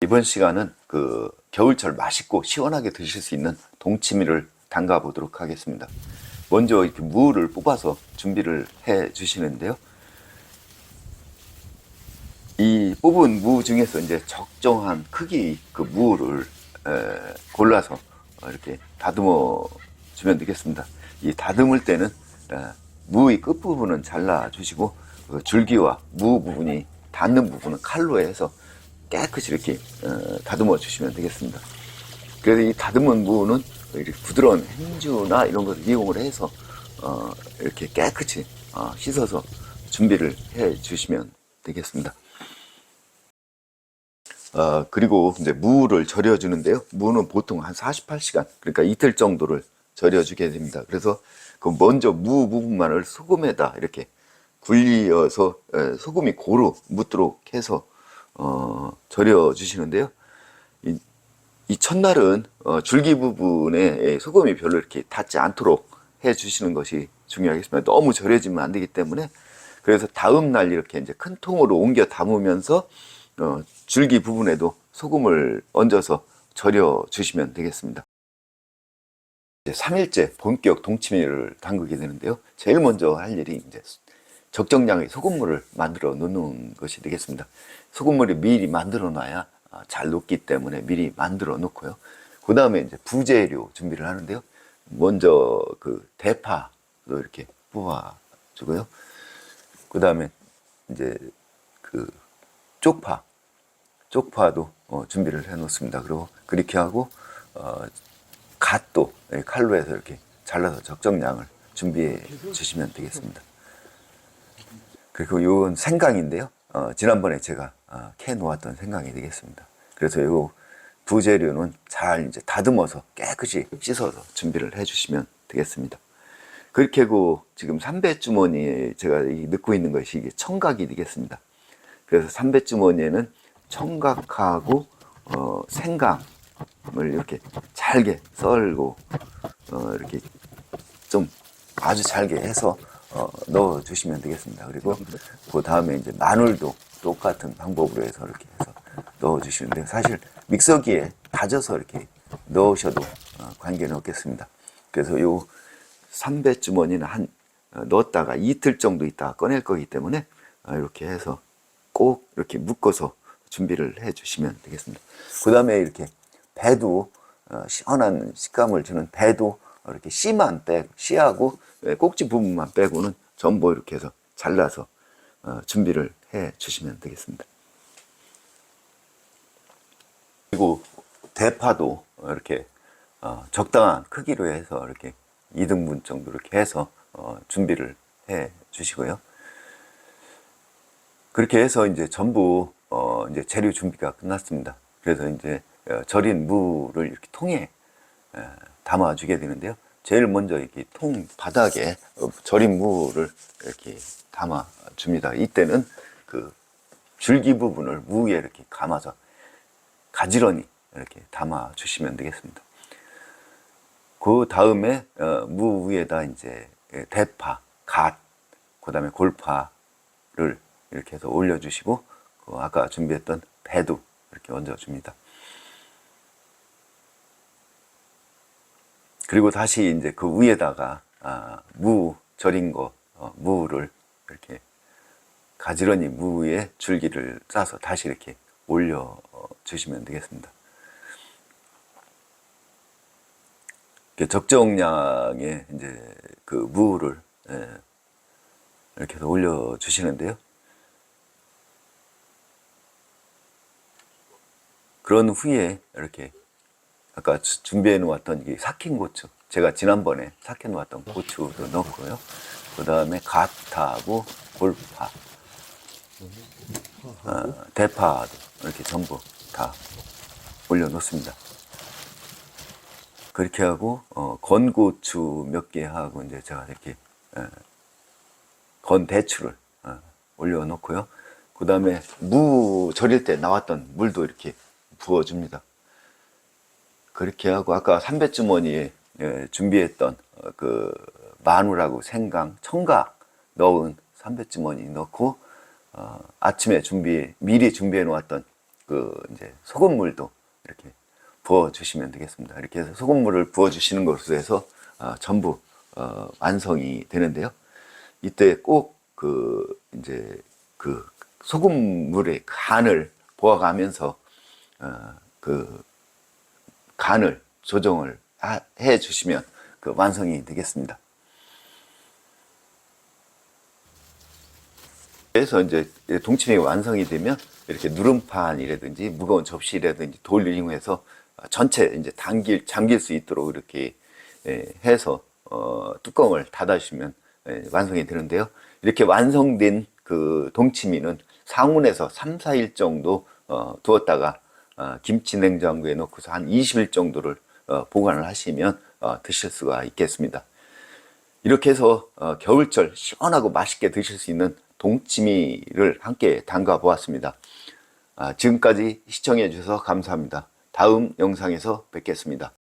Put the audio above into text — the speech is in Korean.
이번 시간은 그 겨울철 맛있고 시원하게 드실 수 있는 동치미를 담가 보도록 하겠습니다. 먼저 이렇게 무를 뽑아서 준비를 해 주시는데요. 이 뽑은 무 중에서 이제 적정한 크기 그 무를 골라서 이렇게 다듬어 주면 되겠습니다. 이 다듬을 때는 무의 끝부분은 잘라 주시고 그 줄기와 무 부분이 닿는 부분은 칼로 해서 깨끗이 이렇게 다듬어 주시면 되겠습니다. 그래서 이 다듬은 무는 이렇게 부드러운 행주나 이런 것을 이용을 해서 이렇게 깨끗이 씻어서 준비를 해 주시면 되겠습니다. 그리고 이제 무를 절여주는데요. 무는 보통 한 48시간, 그러니까 이틀 정도를 절여주게 됩니다. 그래서 그 먼저 무 부분만을 소금에다 이렇게 굴려서 소금이 고루 묻도록 해서 절여주시는데요. 이 첫날은 줄기 부분에 소금이 별로 이렇게 닿지 않도록 해주시는 것이 중요하겠습니다. 너무 절여지면 안 되기 때문에. 그래서 다음 날 이렇게 이제 큰 통으로 옮겨 담으면서 줄기 부분에도 소금을 얹어서 절여 주시면 되겠습니다. 이제 3일째 본격 동치미를 담그게 되는데요. 제일 먼저 할 일이 이제 적정량의 소금물을 만들어 놓는 것이 되겠습니다. 소금물이 미리 만들어 놔야 잘 녹기 때문에 미리 만들어 놓고요. 그 다음에 이제 부재료 준비를 하는데요. 먼저 그 대파도 이렇게 뽑아 주고요. 그 다음에 이제 그 쪽파도 준비를 해 놓습니다. 그리고 그렇게 하고 갓도 칼로 해서 이렇게 잘라서 적정량을 준비해 주시면 되겠습니다. 그리고 이건 생강인데요. 지난번에 제가 캐 놓았던 생강이 되겠습니다. 그래서 이 부재료는 잘 이제 다듬어서 깨끗이 씻어서 준비를 해 주시면 되겠습니다. 그렇게 하고 지금 삼배주머니에 제가 넣고 있는 것이 이게 청각이 되겠습니다. 그래서 삼배주머니에는 청각하고 생강을 이렇게 잘게 썰고 이렇게 좀 아주 잘게 해서 넣어 주시면 되겠습니다. 그리고 그 다음에 이제 마늘도 똑같은 방법으로 해서 이렇게 해서 넣어 주시는데, 사실 믹서기에 다져서 이렇게 넣으셔도 관계는 없겠습니다. 그래서 요 삼배주머니는 넣었다가 이틀 정도 있다가 꺼낼 거기 때문에 이렇게 해서 꼭 이렇게 묶어서 준비를 해 주시면 되겠습니다. 그 다음에 이렇게 배도 시원한 식감을 주는 배도 이렇게 씨하고 꼭지 부분만 빼고는 전부 이렇게 해서 잘라서 준비를 해 주시면 되겠습니다. 그리고 대파도 이렇게 적당한 크기로 해서 이렇게 2등분 정도 이렇게 해서 준비를 해 주시고요. 그렇게 해서 이제 전부 이제 재료 준비가 끝났습니다. 그래서 이제 절인 무를 이렇게 통에 담아 주게 되는데요. 제일 먼저 이렇게 통 바닥에 절인 무를 이렇게 담아 줍니다. 이때는 그 줄기 부분을 무 위에 이렇게 감아서 가지런히 이렇게 담아 주시면 되겠습니다. 그 다음에 무 위에다 이제 대파, 갓, 그 다음에 골파를 이렇게 해서 올려주시고 아까 준비했던 배도 이렇게 얹어줍니다. 그리고 다시 이제 그 위에다가 무 절인 거 무를 이렇게 가지런히 무 위에 줄기를 싸서 다시 이렇게 올려 주시면 되겠습니다. 적정량의 이제 그 무를 이렇게 해서 올려 주시는데요. 그런 후에 이렇게 아까 준비해 놓았던 이 삭힌 고추, 제가 지난번에 삭혀 놓았던 고추도 넣고요. 그 다음에 갓하고 골파, 대파도 이렇게 전부 다 올려 놓습니다. 그렇게 하고 건고추 몇 개 하고 이제 제가 이렇게 건대추를 올려 놓고요. 그 다음에 무 절일 때 나왔던 물도 이렇게 부어줍니다. 그렇게 하고 아까 삼배주머니에 준비했던 그 마늘하고 생강, 청각 넣은 삼배주머니 넣고 아침에 미리 준비해 놓았던 그 그 이제 소금물도 이렇게 부어 주시면 되겠습니다. 이렇게 해서 소금물을 부어 주시는 것으로 해서 전부 완성이 되는데요. 이때 꼭 그 이제 그 소금물의 간을 보아가면서 그 간을 조정을 해 주시면 그 완성이 되겠습니다. 그래서 이제 동치미 완성이 되면 이렇게 누름판이라든지 무거운 접시라든지 돌을 이용해서 전체 이제 잠길 수 있도록 이렇게 해서 뚜껑을 닫아주시면 완성이 되는데요. 이렇게 완성된 그 동치미는 상온에서 3, 4일 정도 두었다가 김치 냉장고에 넣고서 한 20일 정도를 보관을 하시면 드실 수가 있겠습니다. 이렇게 해서 겨울철 시원하고 맛있게 드실 수 있는 동치미를 함께 담가 보았습니다. 지금까지 시청해 주셔서 감사합니다. 다음 영상에서 뵙겠습니다.